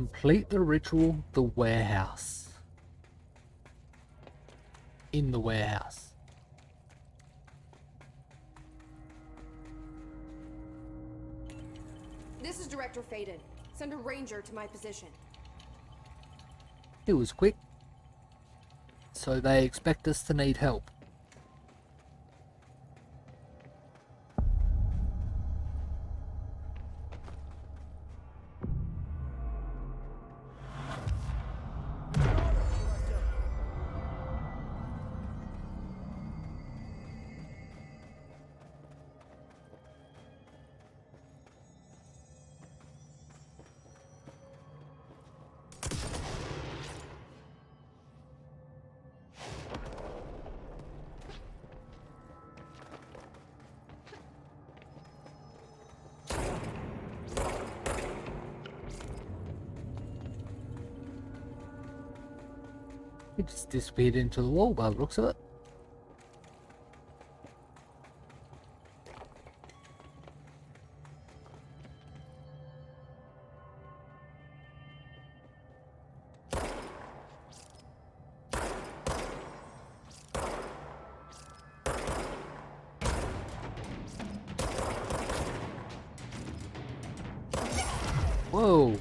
Complete the ritual, the warehouse. In the warehouse. This is Director Faden. Send a ranger to my position. It was quick. So they expect us to need help. It just disappeared into the wall by the looks of it. Whoa!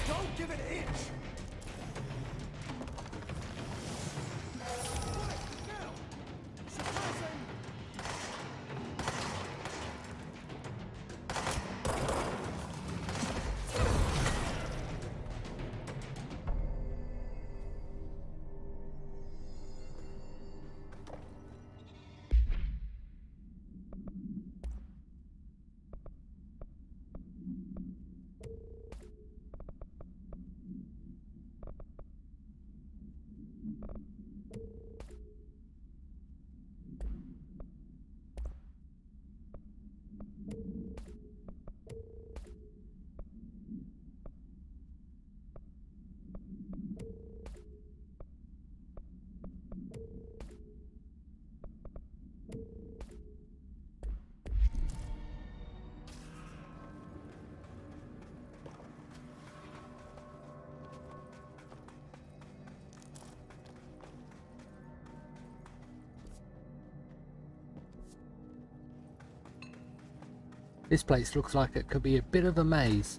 Don't give it an inch! This place looks like it could be a bit of a maze.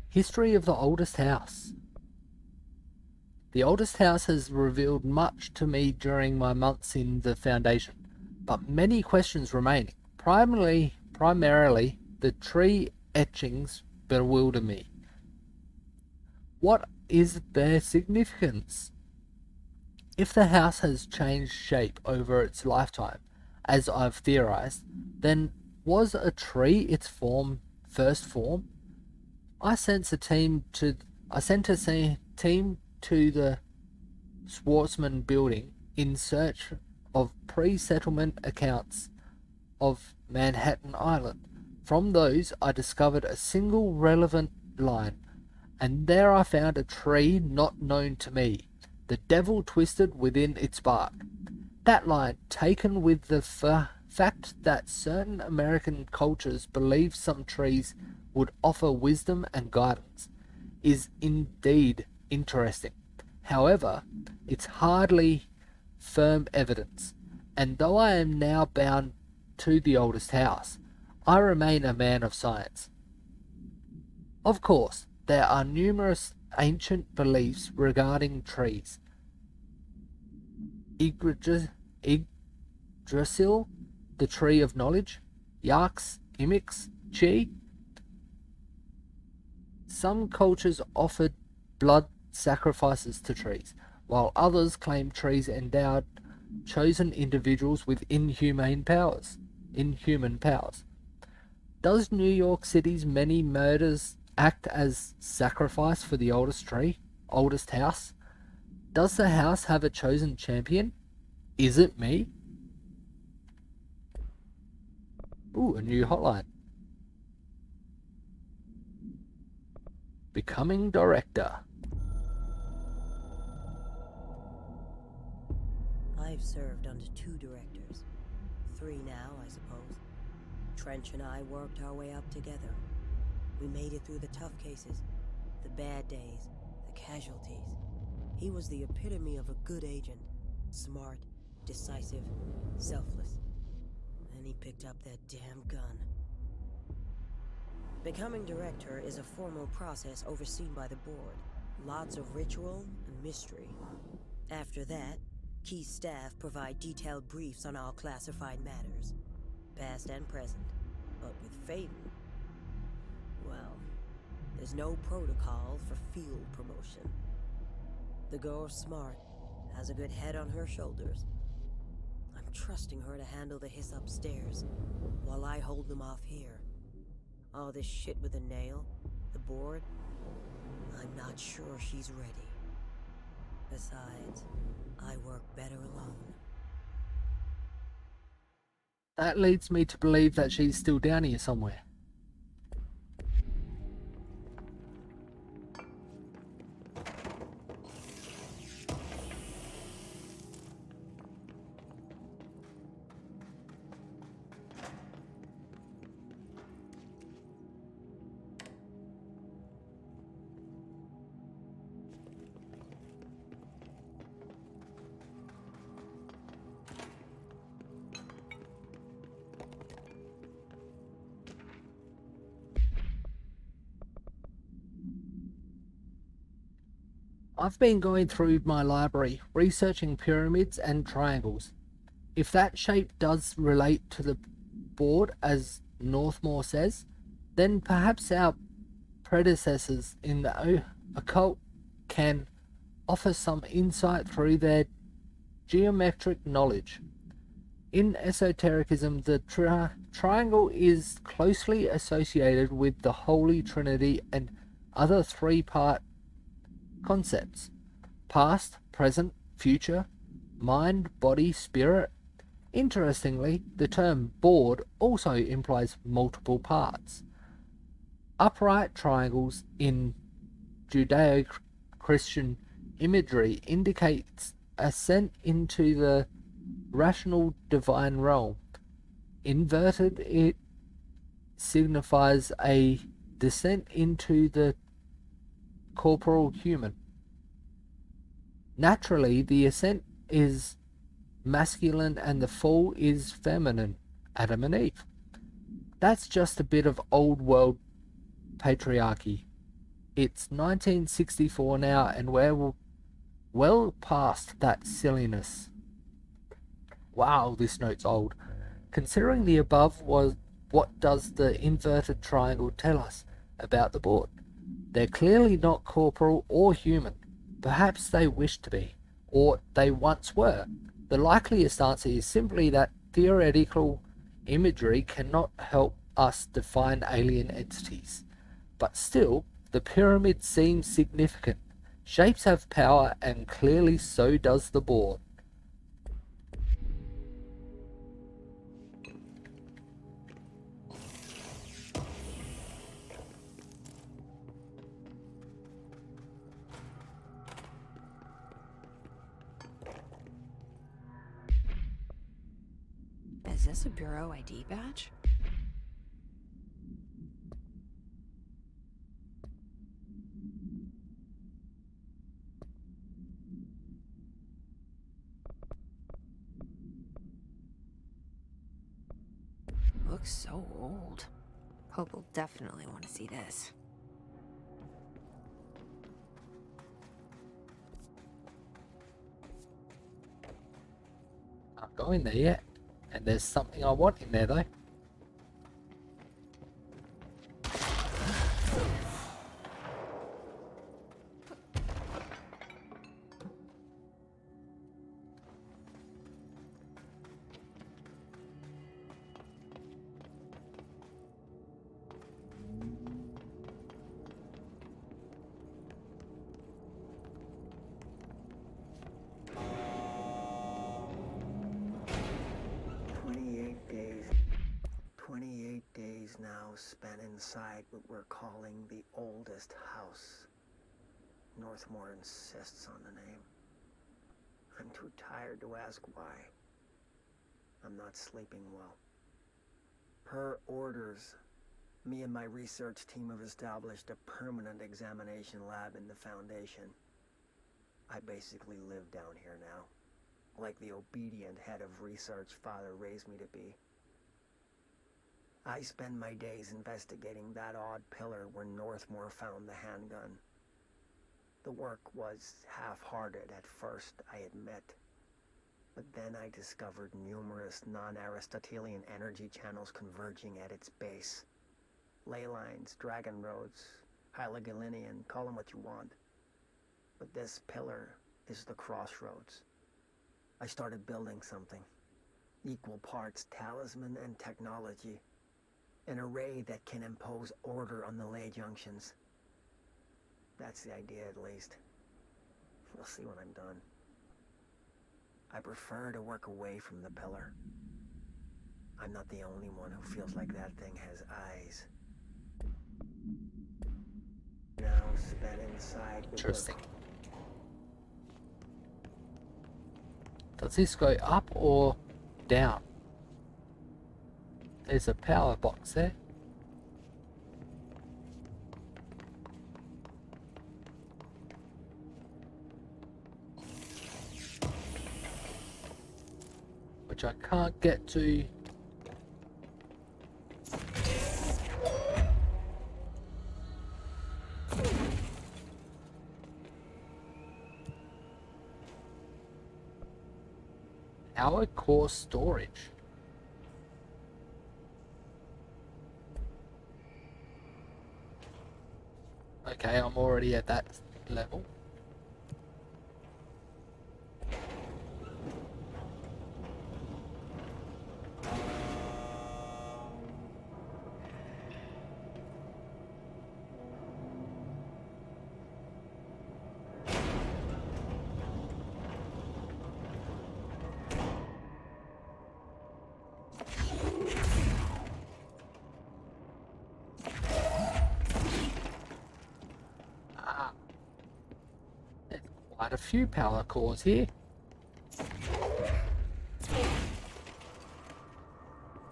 History of the oldest house. The oldest house has revealed much to me during my months in the Foundation, but many questions remain. Primarily, the tree etchings bewilder me. What is their significance? If the house has changed shape over its lifetime, as I've theorized, then was a tree its first form? I sent a team to the Schwartzman building in search of pre-settlement accounts of Manhattan Island. From those, I discovered a single relevant line, and there I found a tree not known to me. The devil twisted within its bark. That line, taken with the fact that certain American cultures believe some trees would offer wisdom and guidance, is indeed interesting. However, it's hardly firm evidence, and though I am now bound to the oldest house, I remain a man of science. Of course, there are numerous ancient beliefs regarding trees. Yggdrasil, the tree of knowledge, Yarks, Imix, Chi. Some cultures offered blood sacrifices to trees, while others claim trees endowed chosen individuals with inhuman powers. Does New York City's many murders act as sacrifice for the oldest house? Does the house have a chosen champion? Is it me? Ooh, a new hotline. Becoming director. I've served under 2 directors. 3 now, I suppose. Trench and I worked our way up together. We made it through the tough cases, the bad days, the casualties. He was the epitome of a good agent. Smart, decisive, selfless. Then he picked up that damn gun. Becoming director is a formal process overseen by the board. Lots of ritual and mystery. After that, key staff provide detailed briefs on all classified matters, past and present. But with Faden, well, there's no protocol for field promotion. The girl's smart, has a good head on her shoulders. I'm trusting her to handle the hiss upstairs, while I hold them off here. All this shit with the nail, the board, I'm not sure she's ready. Besides, I work better alone. That leads me to believe that she's still down here somewhere. I've been going through my library, researching pyramids and triangles. If that shape does relate to the board, as Northmore says, then perhaps our predecessors in the occult can offer some insight through their geometric knowledge. In esotericism, the triangle is closely associated with the Holy Trinity and other 3-part concepts: past, present, future, mind, body, spirit. Interestingly, the term board also implies multiple parts. Upright triangles in Judeo-Christian imagery indicates ascent into the rational divine realm. Inverted, it signifies a descent into the corporal human. Naturally, the ascent is masculine and the fall is feminine, Adam and Eve. That's just a bit of old world patriarchy. It's 1964 now and we're well past that silliness. Wow, this note's old. Considering the above, what does the inverted triangle tell us about the board? They're clearly not corporal or human. Perhaps they wish to be, or they once were. The likeliest answer is simply that theoretical imagery cannot help us define alien entities. But still, the pyramid seems significant. Shapes have power, and clearly so does the board. Is this a Bureau ID badge? Looks so old. Hope will definitely want to see this. Not going there yet. And there's something I want in there though. spent inside what we're calling the oldest house. Northmore insists on the name. I'm too tired to ask why. I'm not sleeping well. Per orders, me and my research team have established a permanent examination lab in the Foundation. I basically live down here now, like the obedient head of research Father raised me to be. I spend my days investigating that odd pillar where Northmore found the handgun. The work was half-hearted at first, I admit. But then I discovered numerous non-Aristotelian energy channels converging at its base. Ley lines, dragon roads, Hyligalinian, call them what you want. But this pillar is the crossroads. I started building something. Equal parts talisman and technology. An array that can impose order on the ley junctions. That's the idea, at least. We'll see when I'm done. I prefer to work away from the pillar. I'm not the only one who feels like that thing has eyes. Now spent inside the Interesting. Does this go up or down? There's a power box there. Which I can't get to. Power core storage. Okay, I'm already at that level. Quite a few power cores here.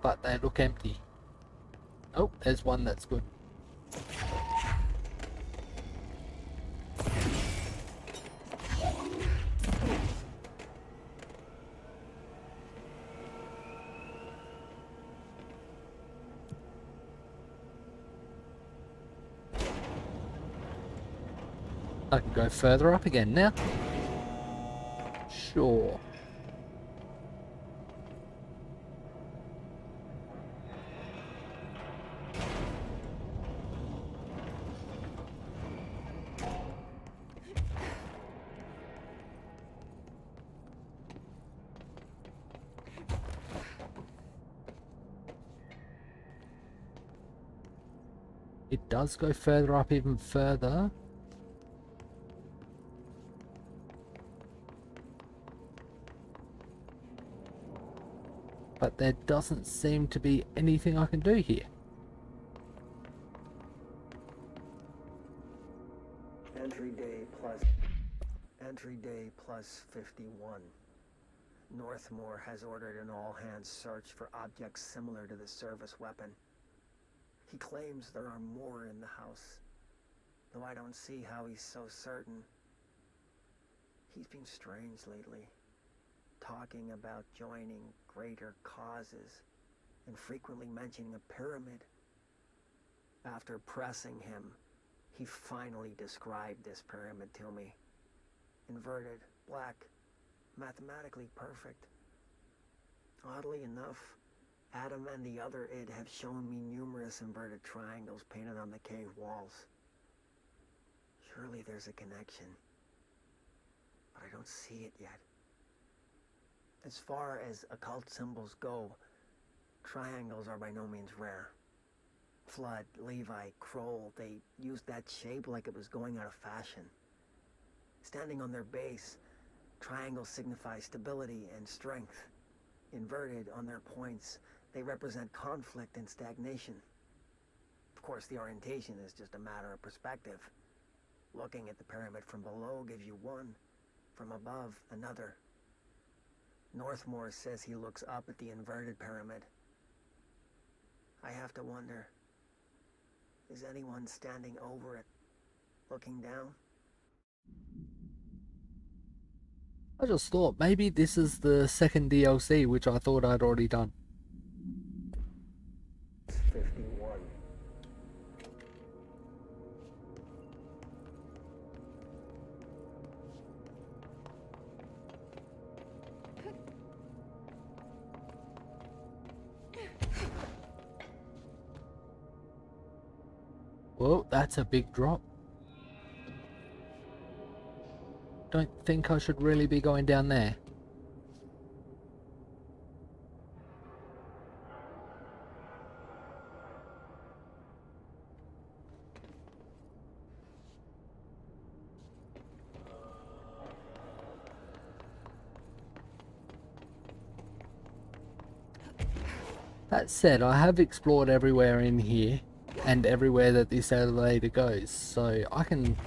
But they look empty. Oh, there's one that's good. I can go further up again now. Sure. It does go further up even further. But there doesn't seem to be anything I can do here. Entry day plus 51. Northmore has ordered an all-hands search for objects similar to the service weapon. He claims there are more in the house, though I don't see how he's so certain. He's been strange lately, talking about joining greater causes, and frequently mentioning a pyramid. After pressing him, he finally described this pyramid to me. Inverted, black, mathematically perfect. Oddly enough, Adam and the other id have shown me numerous inverted triangles painted on the cave walls. Surely there's a connection, but I don't see it yet. As far as occult symbols go, triangles are by no means rare. Flood, Levi, Kroll, they used that shape like it was going out of fashion. Standing on their base, triangles signify stability and strength. Inverted on their points, they represent conflict and stagnation. course, the orientation is just a matter of perspective. Looking at the pyramid from below gives you one, from above another. Northmore says he looks up at the inverted pyramid. I have to wonder, is anyone standing over it, looking down? I just thought maybe this is the second DLC, which I thought I'd already done. 51. Well, that's a big drop. Don't think I should really be going down there. That said, I have explored everywhere in here and everywhere that this elevator goes, so I can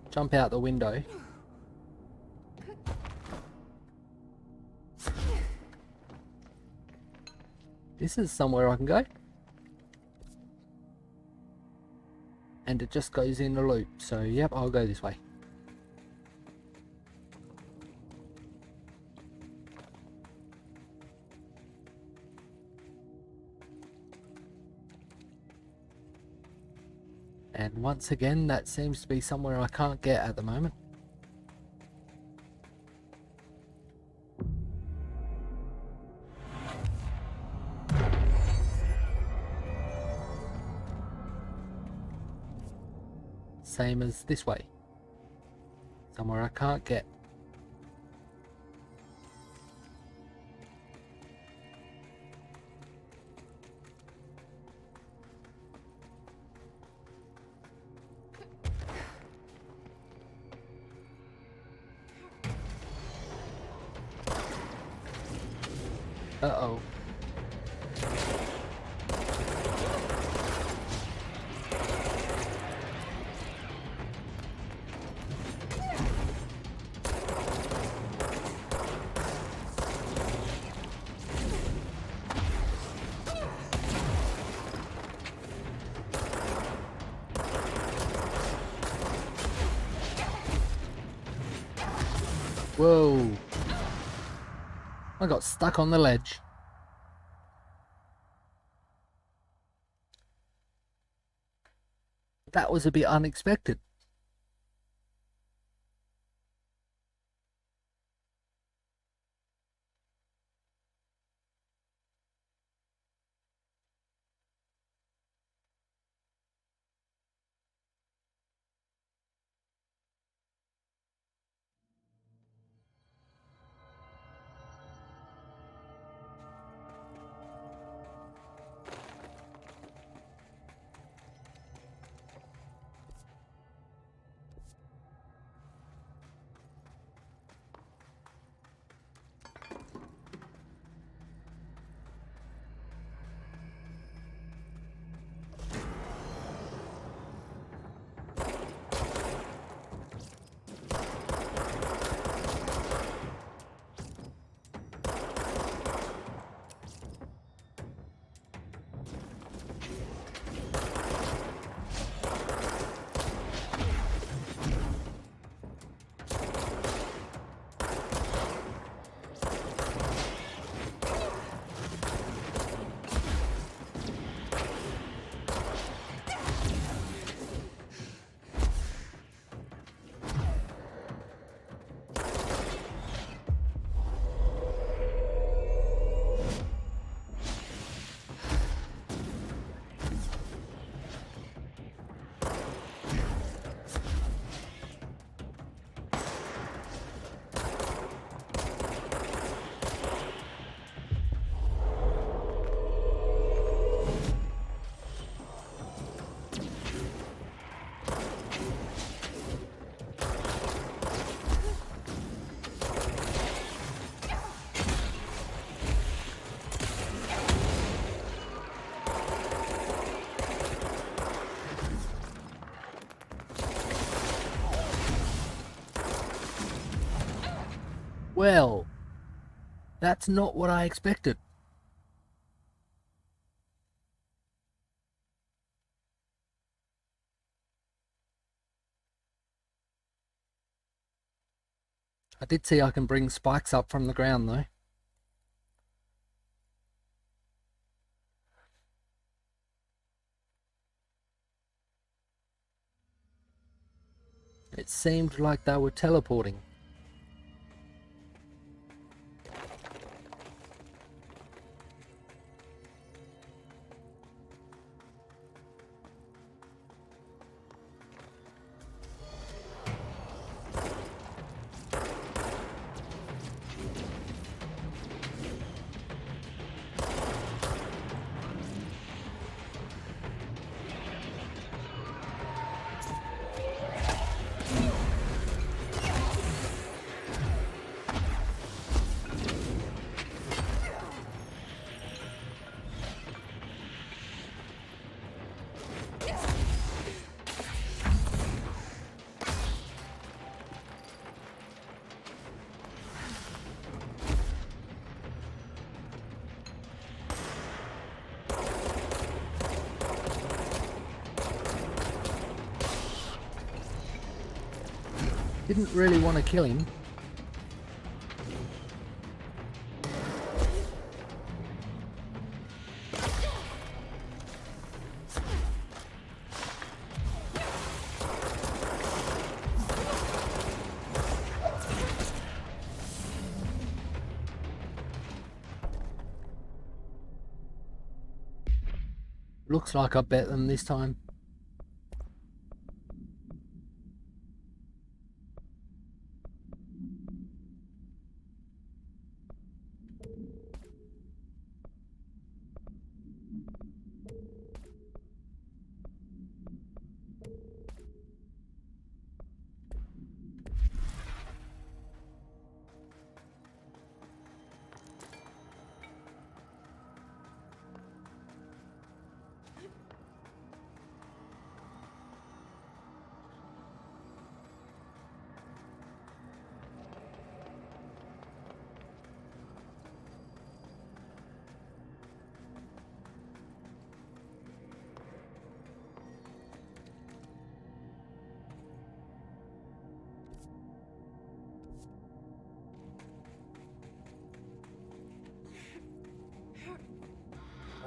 jump out the window. This is somewhere I can go. And it just goes in a loop, so yep, I'll go this way. And once again, that seems to be somewhere I can't get at the moment. Same as this way. Somewhere I can't get. Uh-oh. Whoa. I got stuck on the ledge. That was a bit unexpected. Well, that's not what I expected. I did see I can bring spikes up from the ground though. It seemed like they were teleporting. Didn't really want to kill him. Looks like I bet them this time.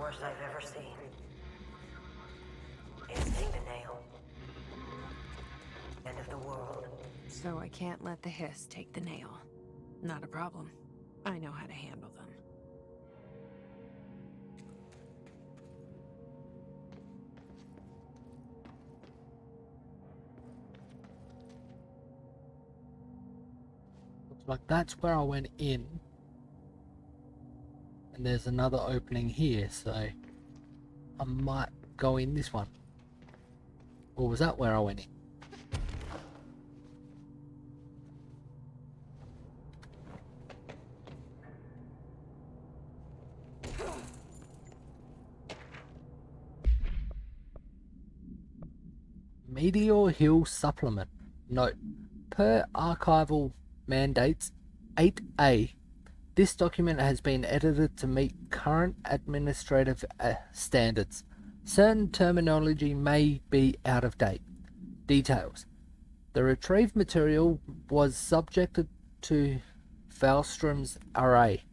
Worst I've ever seen. Instinct the nail. End of the world. So I can't let the hiss take the nail. Not a problem. I know how to handle them. Looks like that's where I went in. And there's another opening here, so I might go in this one. Or was that where I went in? Meteor Hill Supplement. Note, per archival mandates 8A, this document has been edited to meet current administrative standards. Certain terminology may be out of date. Details. The retrieved material was subjected to Fahlstrom's array,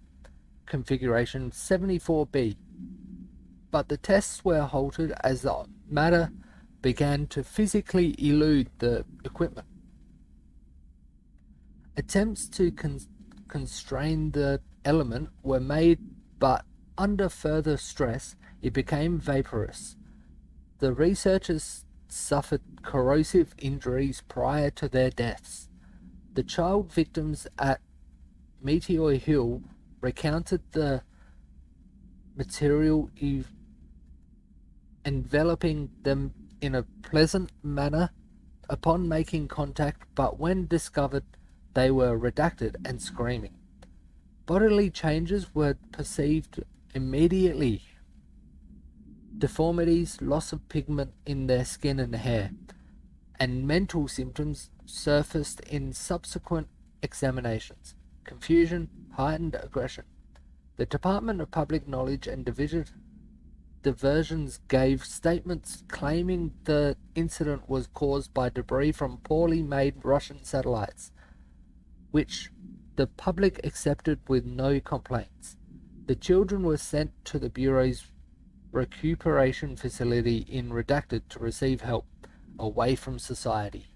configuration 74B, but the tests were halted as the matter began to physically elude the equipment. Attempts to constrain the element were made, but under further stress, it became vaporous. The researchers suffered corrosive injuries prior to their deaths. The child victims at Meteor Hill recounted the material enveloping them in a pleasant manner upon making contact, but when discovered, they were redacted and screaming. Bodily changes were perceived immediately. Deformities, loss of pigment in their skin and hair, and mental symptoms surfaced in subsequent examinations. confusion, heightened aggression. The Department of Public Knowledge and Diversions gave statements claiming the incident was caused by debris from poorly made Russian satellites, which the public accepted with no complaints. The children were sent to the Bureau's recuperation facility in Redacted to receive help away from society.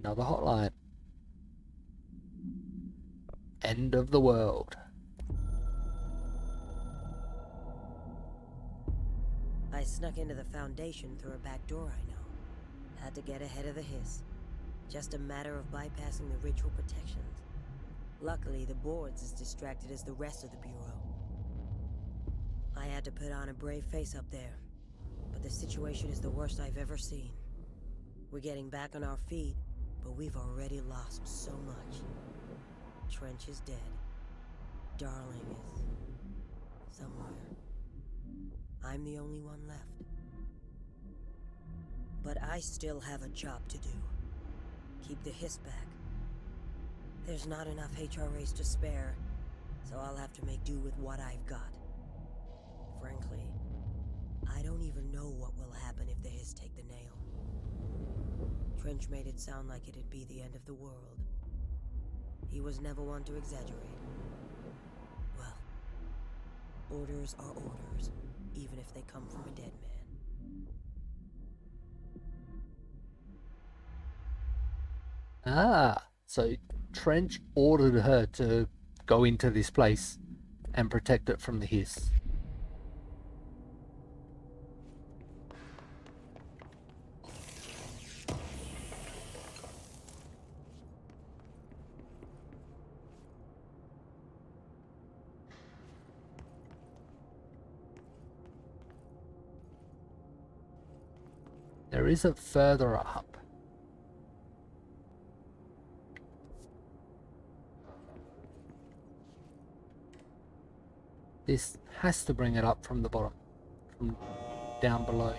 Another hotline. End of the world. I snuck into the Foundation through a back door I know. Had to get ahead of the hiss. Just a matter of bypassing the ritual protections. Luckily, the board's as distracted as the rest of the Bureau. I had to put on a brave face up there, but the situation is the worst I've ever seen. We're getting back on our feet, but we've already lost so much. Trench is dead. Darling is somewhere. I'm the only one left. But I still have a job to do. Keep the hiss back. There's not enough HRAs to spare, so I'll have to make do with what I've got. Frankly, I don't even know what will happen if the hiss take the nail. Trench made it sound like it'd be the end of the world. He was never one to exaggerate. Well, orders are orders, even if they come from a dead man. Ah, so Trench ordered her to go into this place and protect it from the hiss. There is a further up. This has to bring it up from the bottom, from down below.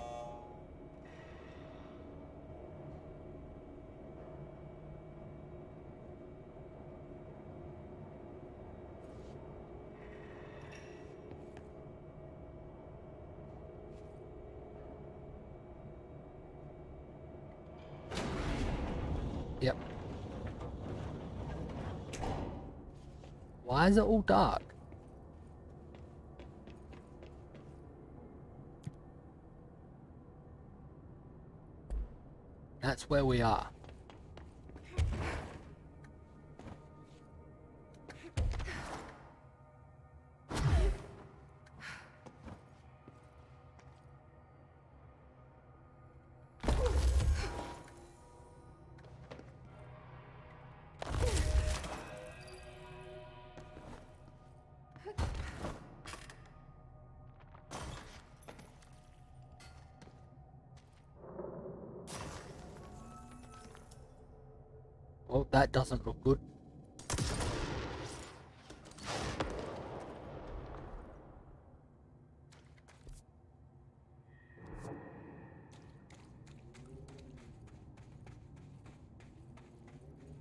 Yep. Why is it all dark? That's where we are. Well, that doesn't look good.